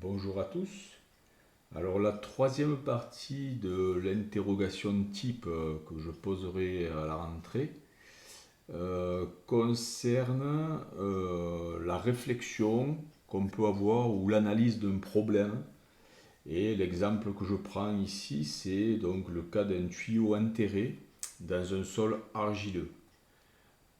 Bonjour à tous. Alors la troisième partie de l'interrogation type que je poserai à la rentrée concerne la réflexion qu'on peut avoir ou l'analyse d'un problème. Et l'exemple que je prends ici, c'est donc le cas d'un tuyau enterré dans un sol argileux.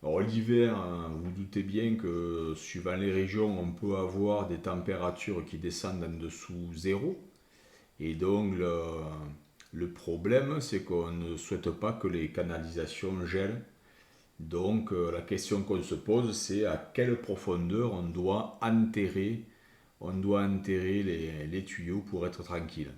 Alors l'hiver, hein, vous vous doutez bien que suivant les régions, on peut avoir des températures qui descendent en dessous zéro. Et donc le problème, c'est qu'on ne souhaite pas que les canalisations gèlent. Donc la question qu'on se pose, c'est à quelle profondeur on doit enterrer les tuyaux pour être tranquille.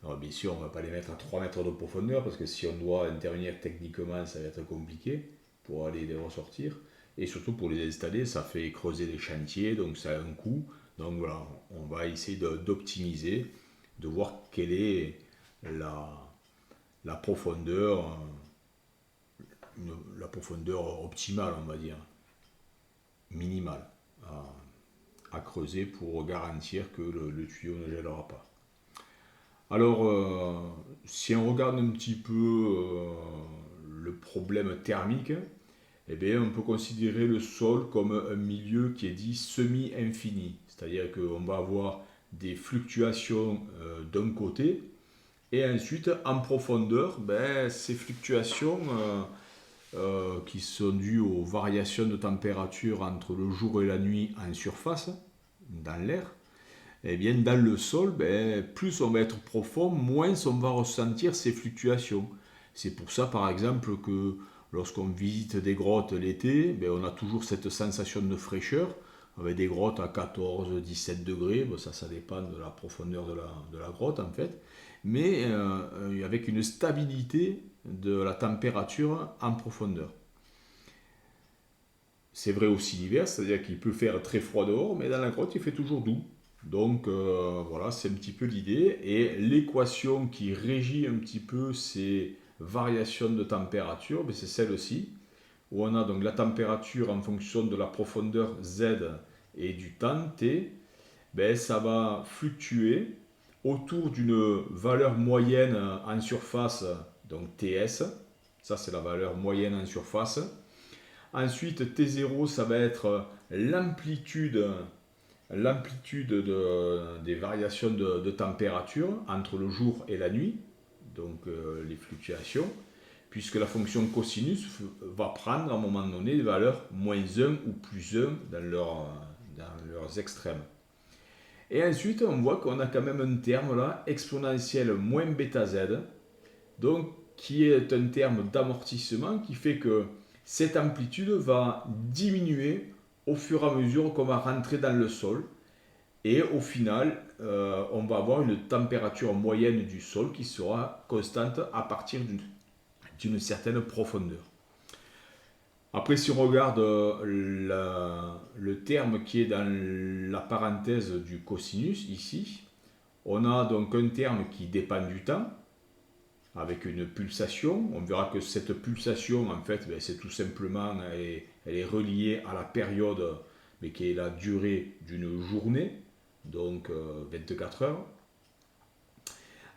Alors bien sûr, on ne va pas les mettre à 3 mètres de profondeur, parce que si on doit intervenir techniquement, ça va être compliqué pour aller les ressortir. Et surtout pour les installer, ça fait creuser les chantiers, donc ça a un coût. Donc voilà, on va essayer d'optimiser, de voir quelle est la, la profondeur, la profondeur optimale, on va dire, minimale, à creuser pour garantir que le tuyau ne gèlera pas. Alors, si on regarde un petit peu le problème thermique, eh bien, on peut considérer le sol comme un milieu qui est dit semi-infini. C'est-à-dire qu'on va avoir des fluctuations d'un côté, et ensuite, en profondeur, ces fluctuations qui sont dues aux variations de température entre le jour et la nuit en surface, dans l'air, eh bien, dans le sol, plus on va être profond, moins on va ressentir ces fluctuations. C'est pour ça, par exemple, que lorsqu'on visite des grottes l'été, on a toujours cette sensation de fraîcheur, avec des grottes à 14, 17 degrés. Bon, ça dépend de la profondeur de la grotte, en fait. Mais avec une stabilité de la température en profondeur. C'est vrai aussi l'hiver, c'est-à-dire qu'il peut faire très froid dehors, mais dans la grotte, il fait toujours doux. Donc voilà, c'est un petit peu l'idée. Et l'équation qui régit un petit peu ces variations de température, c'est celle-ci, où on a donc la température en fonction de la profondeur Z et du temps T. Ça va fluctuer autour d'une valeur moyenne en surface, donc TS. Ça, c'est la valeur moyenne en surface. Ensuite, T0, ça va être l'amplitude des variations de température entre le jour et la nuit, donc les fluctuations, puisque la fonction cosinus va prendre à un moment donné des valeurs moins 1 ou plus 1 dans leurs extrêmes. Et ensuite, on voit qu'on a quand même un terme là, exponentielle moins bêta z, donc qui est un terme d'amortissement qui fait que cette amplitude va diminuer au fur et à mesure qu'on va rentrer dans le sol. Et au final, on va avoir une température moyenne du sol qui sera constante à partir d'une certaine profondeur. Après, si on regarde le terme qui est dans la parenthèse du cosinus, ici, on a donc un terme qui dépend du temps, avec une pulsation. On verra que cette pulsation, en fait, c'est tout simplement, elle est reliée à la période, mais qui est la durée d'une journée, donc 24 heures,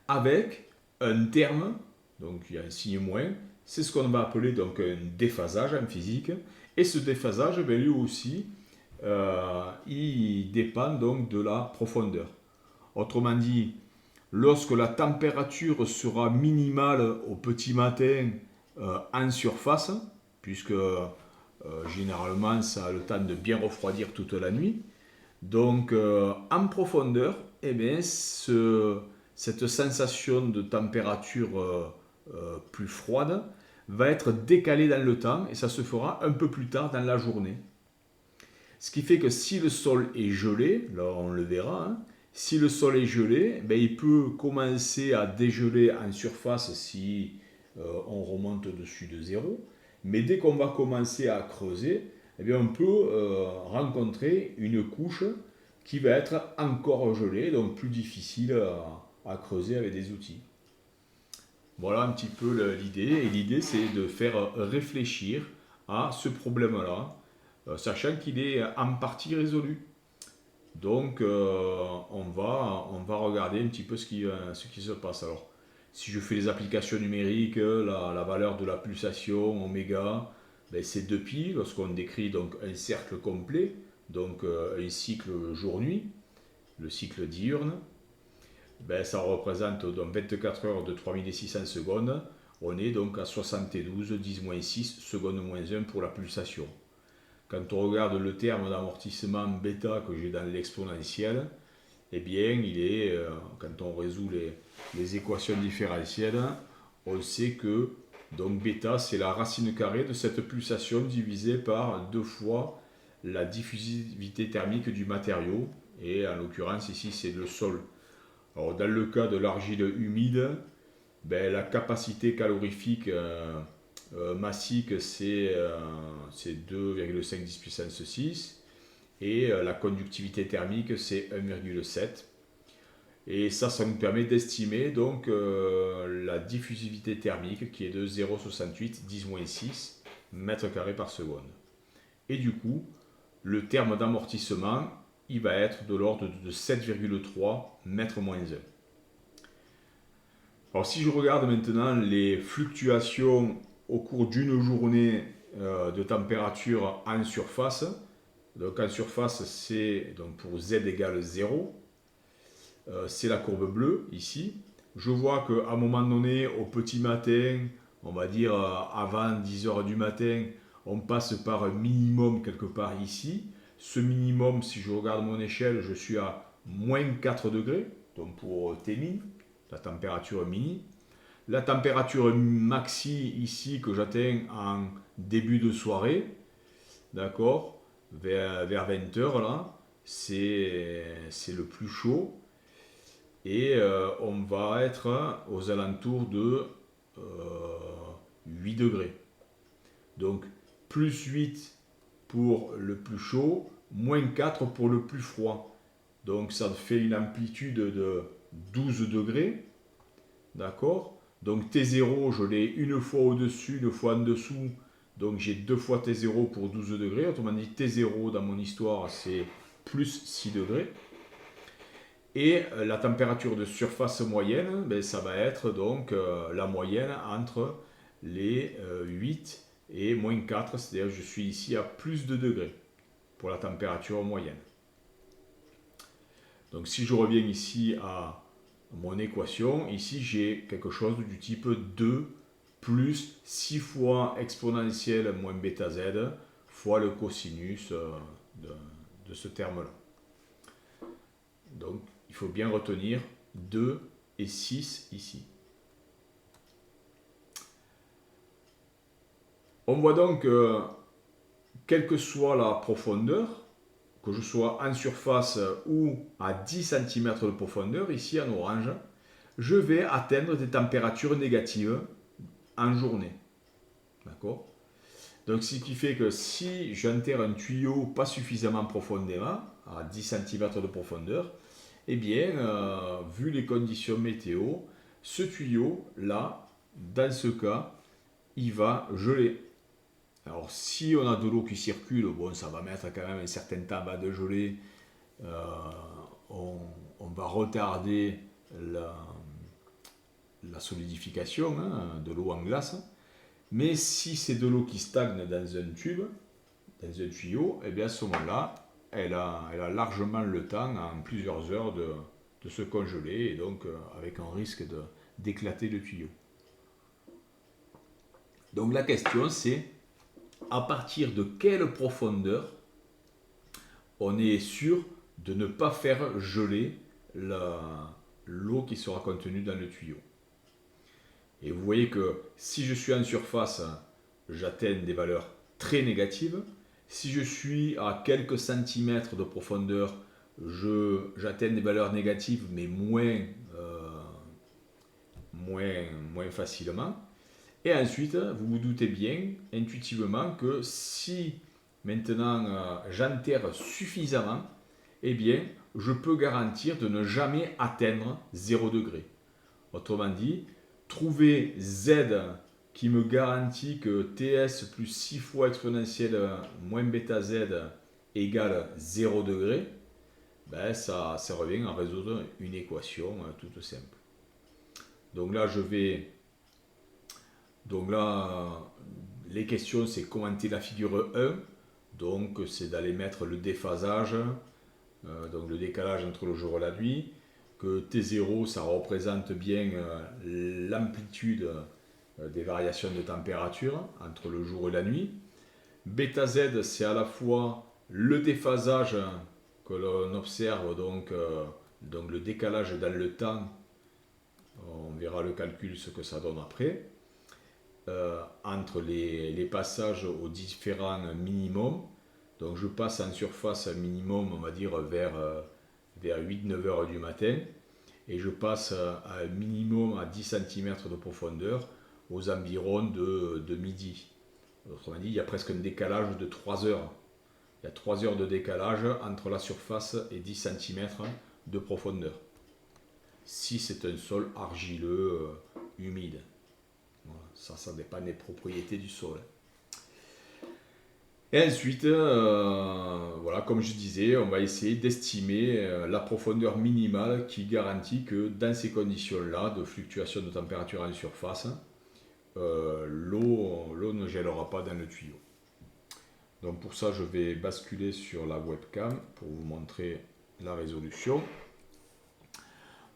avec un terme, donc il y a un signe moins, c'est ce qu'on va appeler donc un déphasage en physique, et ce déphasage, lui aussi, il dépend donc de la profondeur. Autrement dit, lorsque la température sera minimale au petit matin en surface, puisque généralement ça a le temps de bien refroidir toute la nuit, donc en profondeur, cette sensation de température plus froide va être décalée dans le temps, et ça se fera un peu plus tard dans la journée. Ce qui fait que si le sol est gelé, là on le verra, hein, si le sol est gelé, il peut commencer à dégeler en surface si on remonte au-dessus de zéro. Mais dès qu'on va commencer à creuser, on peut rencontrer une couche qui va être encore gelée, donc plus difficile à creuser avec des outils. Voilà un petit peu l'idée. Et l'idée, c'est de faire réfléchir à ce problème-là, sachant qu'il est en partie résolu. Donc on va regarder un petit peu ce qui se passe. Alors, si je fais les applications numériques, la valeur de la pulsation oméga, ben, c'est 2π lorsqu'on décrit donc un cercle complet, donc un cycle jour-nuit, le cycle diurne. Ben, ça représente donc 24 heures de 3600 secondes. On est donc à 72, 10-6 secondes moins 1 pour la pulsation. Quand on regarde le terme d'amortissement bêta que j'ai dans l'exponentielle, eh bien, quand on résout les équations différentielles, on sait que donc bêta, c'est la racine carrée de cette pulsation divisée par 2 fois la diffusivité thermique du matériau. Et en l'occurrence, ici, c'est le sol. Alors, dans le cas de l'argile humide, ben, la capacité calorifique massique, c'est 2,5 10 puissance 6. Et la conductivité thermique, c'est 1,7. Et ça nous permet d'estimer donc la diffusivité thermique qui est de 0,68 10-6 mètres carrés par seconde. Et du coup, le terme d'amortissement, il va être de l'ordre de 7,3 mètres moins 1. Alors si je regarde maintenant les fluctuations au cours d'une journée de température en surface, donc en surface c'est donc pour z égale 0, c'est la courbe bleue ici. Je vois qu'à un moment donné, au petit matin, on va dire avant 10 h du matin, on passe par un minimum quelque part ici. Ce minimum, si je regarde mon échelle, je suis à moins 4 degrés, donc pour T-min, la température mini. La température maxi ici que j'atteins en début de soirée, d'accord, vers 20 h là, c'est le plus chaud. Et on va être aux alentours de 8 degrés. Donc plus 8 pour le plus chaud, moins 4 pour le plus froid. Donc ça fait une amplitude de 12 degrés. D'accord? Donc T0, je l'ai une fois au-dessus, une fois en dessous. Donc j'ai 2 fois T0 pour 12 degrés. Autrement dit, T0 dans mon histoire, c'est plus 6 degrés. Et la température de surface moyenne, ben, ça va être donc la moyenne entre les 8 et moins 4, c'est-à-dire je suis ici à plus de degrés pour la température moyenne. Donc si je reviens ici à mon équation, ici j'ai quelque chose du type 2 plus 6 fois exponentielle moins bêta z fois le cosinus de ce terme-là. Donc il faut bien retenir 2 et 6 ici. On voit donc que, quelle que soit la profondeur, que je sois en surface ou à 10 cm de profondeur, ici en orange, je vais atteindre des températures négatives en journée. D'accord? Donc ce qui fait que si j'enterre un tuyau pas suffisamment profondément, à 10 cm de profondeur, eh bien, vu les conditions météo, ce tuyau-là, dans ce cas, il va geler. Alors, si on a de l'eau qui circule, bon, ça va mettre quand même un certain temps à de geler. On va retarder la solidification de l'eau en glace. Mais si c'est de l'eau qui stagne dans un tube, dans un tuyau, eh bien à ce moment-là, elle a largement le temps, en plusieurs heures, de se congeler, et donc avec un risque d'éclater le tuyau. Donc la question c'est, à partir de quelle profondeur on est sûr de ne pas faire geler l'eau qui sera contenue dans le tuyau. Et vous voyez que si je suis en surface, j'atteins des valeurs très négatives. Si je suis à quelques centimètres de profondeur, j'atteins des valeurs négatives, mais moins facilement. Et ensuite, vous vous doutez bien, intuitivement, que si maintenant j'enterre suffisamment, eh bien, je peux garantir de ne jamais atteindre 0 degré. Autrement dit, trouver Z qui me garantit que TS plus 6 fois exponentielle moins bêta Z égale 0 degré, ben, ça revient à résoudre une équation toute simple. Donc là, les questions, c'est commenter la figure 1. Donc, c'est d'aller mettre le déphasage, donc le décalage entre le jour et la nuit. Que T0, ça représente bien l'amplitude des variations de température entre le jour et la nuit. Bêta Z, c'est à la fois le déphasage que l'on observe, donc le décalage dans le temps. On verra le calcul, ce que ça donne après. Entre les passages aux différents minimums. Donc je passe en surface un minimum, on va dire, vers 8-9 heures du matin. Et je passe à un minimum à 10 cm de profondeur aux environs de midi. Autrement dit, il y a presque un décalage de 3 heures. Il y a 3 heures de décalage entre la surface et 10 cm de profondeur. Si c'est un sol argileux, humide. Voilà, ça dépend des propriétés du sol. Et ensuite, voilà, comme je disais, on va essayer d'estimer la profondeur minimale qui garantit que dans ces conditions-là de fluctuation de température en surface, l'eau ne gèlera pas dans le tuyau. Donc pour ça, je vais basculer sur la webcam pour vous montrer la résolution.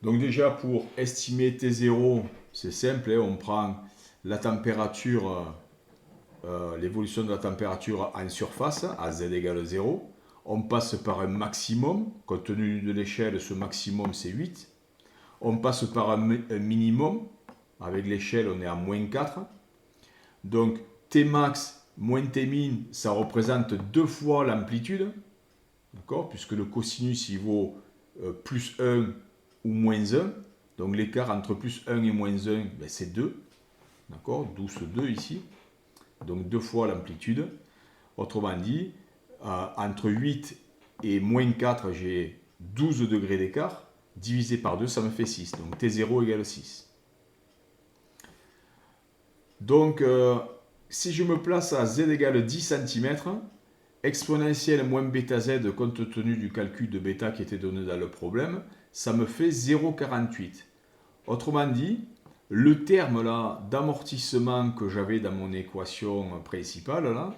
Donc déjà, pour estimer T0, c'est simple, hein, on prend la température, l'évolution de la température en surface, à Z égale 0. On passe par un maximum, compte tenu de l'échelle, ce maximum c'est 8. On passe par un minimum, avec l'échelle on est à moins 4. Donc Tmax moins Tmin, ça représente 2 fois l'amplitude, d'accord, puisque le cosinus il vaut plus 1 ou moins 1. Donc l'écart entre plus 1 et moins 1, ben, c'est 2. D'accord, d'où ce 2 ici. Donc 2 fois l'amplitude. Autrement dit, entre 8 et moins 4, j'ai 12 degrés d'écart. Divisé par 2, ça me fait 6. Donc T0 égale 6. Donc, si je me place à Z égale 10 cm, exponentielle moins bêta Z, compte tenu du calcul de bêta qui était donné dans le problème, ça me fait 0,48. Autrement dit, le terme là d'amortissement que j'avais dans mon équation principale, là,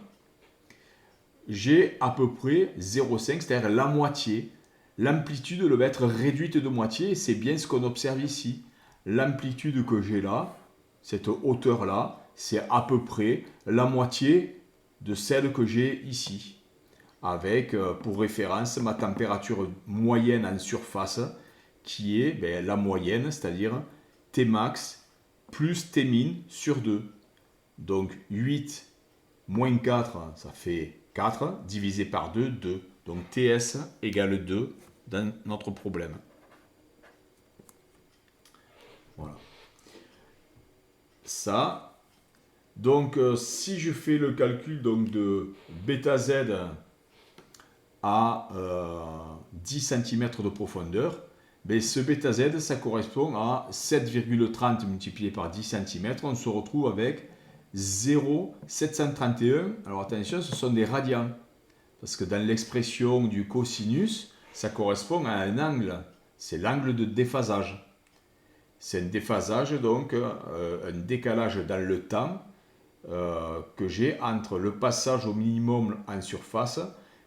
j'ai à peu près 0,5, c'est-à-dire la moitié. L'amplitude va être réduite de moitié, et c'est bien ce qu'on observe ici. L'amplitude que j'ai là, cette hauteur-là, c'est à peu près la moitié de celle que j'ai ici. Avec, pour référence, ma température moyenne en surface, qui est la moyenne, c'est-à-dire Tmax plus Tmin sur 2. Donc 8 moins 4, ça fait 4, divisé par 2, 2. Donc TS égale 2 dans notre problème. Voilà. Ça. Donc si je fais le calcul donc, de bêta Z à 10 cm de profondeur, ben, ce bêta Z, ça correspond à 7,30 multiplié par 10 cm. On se retrouve avec 0,731. Alors attention, ce sont des radians. Parce que dans l'expression du cosinus, ça correspond à un angle. C'est l'angle de déphasage. C'est un déphasage, donc un décalage dans le temps que j'ai entre le passage au minimum en surface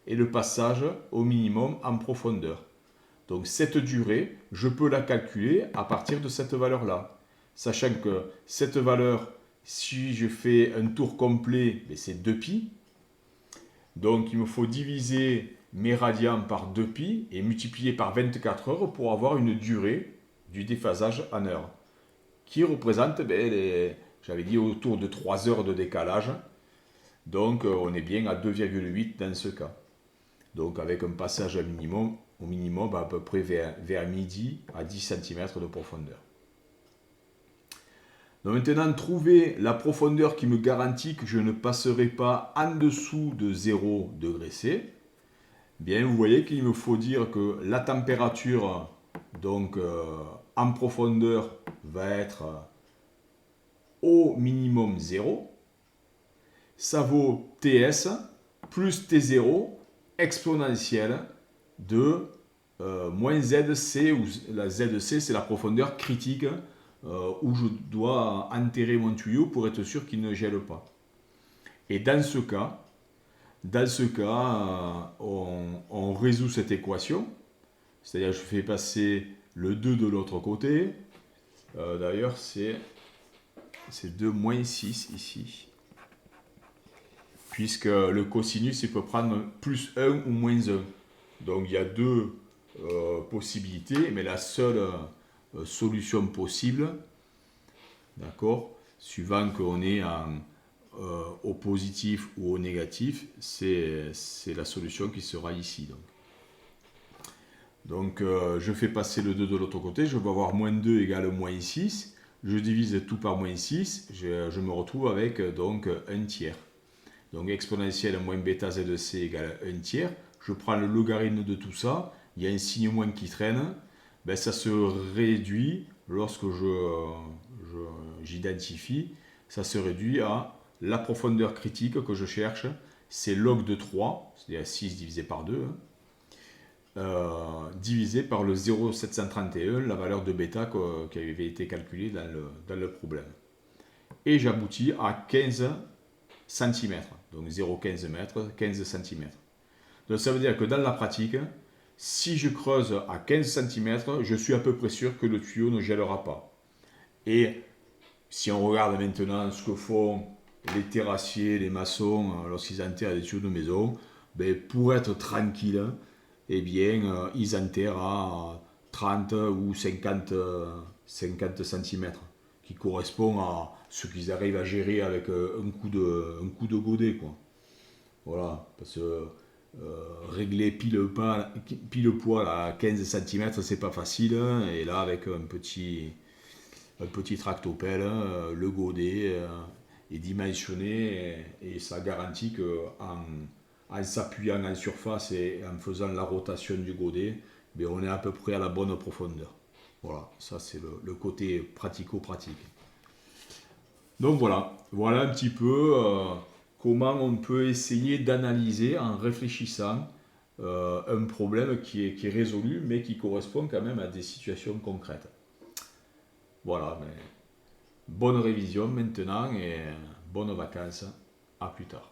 et le passage au minimum en profondeur. Donc cette durée, je peux la calculer à partir de cette valeur-là. Sachant que cette valeur, si je fais un tour complet, c'est 2π. Donc il me faut diviser mes radians par 2π et multiplier par 24 heures pour avoir une durée du déphasage en heure. Qui représente, j'avais dit, autour de 3 heures de décalage. Donc on est bien à 2,8 dans ce cas. Donc avec un passage au minimum à peu près vers midi à 10 cm de profondeur. Donc maintenant, trouver la profondeur qui me garantit que je ne passerai pas en dessous de 0 degré C. Bien, vous voyez qu'il me faut dire que la température donc, en profondeur va être au minimum 0. Ça vaut TS plus T0 exponentielle de moins ZC, où la ZC c'est la profondeur critique où je dois enterrer mon tuyau pour être sûr qu'il ne gèle pas. Et dans ce cas, on résout cette équation, c'est-à-dire je fais passer le 2 de l'autre côté. D'ailleurs c'est 2 moins 6 ici, puisque le cosinus il peut prendre plus 1 ou moins 1. Donc il y a deux possibilités, mais la seule solution possible, d'accord, suivant qu'on est au positif ou au négatif, c'est la solution qui sera ici. Donc je fais passer le 2 de l'autre côté, je vais avoir moins 2 égale moins 6, je divise tout par moins 6, je me retrouve avec donc 1 tiers. Donc exponentielle moins bêta ZC égale 1 tiers. Je prends le logarithme de tout ça, il y a un signe moins qui traîne, ben ça se réduit lorsque j'identifie, ça se réduit à la profondeur critique que je cherche, c'est log de 3, c'est-à-dire 6 divisé par 2, divisé par le 0,731, la valeur de bêta qui avait été calculée dans le problème. Et j'aboutis à 15 cm, donc 0,15 mètres, 15 cm. Donc ça veut dire que dans la pratique, si je creuse à 15 cm, je suis à peu près sûr que le tuyau ne gèlera pas. Et si on regarde maintenant ce que font les terrassiers, les maçons, lorsqu'ils enterrent des tuyaux de maison, ben pour être tranquille, eh bien, ils enterrent à 30 ou 50 cm, qui correspond à ce qu'ils arrivent à gérer avec un coup de godet, quoi. Voilà, parce que régler pile poil à 15 cm, c'est pas facile, hein, et là, avec un petit tractopelle, le godet est dimensionné et ça garantit qu'en s'appuyant en surface et en faisant la rotation du godet, ben on est à peu près à la bonne profondeur. Voilà, ça c'est le côté pratico-pratique. Donc voilà un petit peu comment on peut essayer d'analyser en réfléchissant un problème qui est résolu mais qui correspond quand même à des situations concrètes. Voilà, mais bonne révision maintenant et bonnes vacances. À plus tard.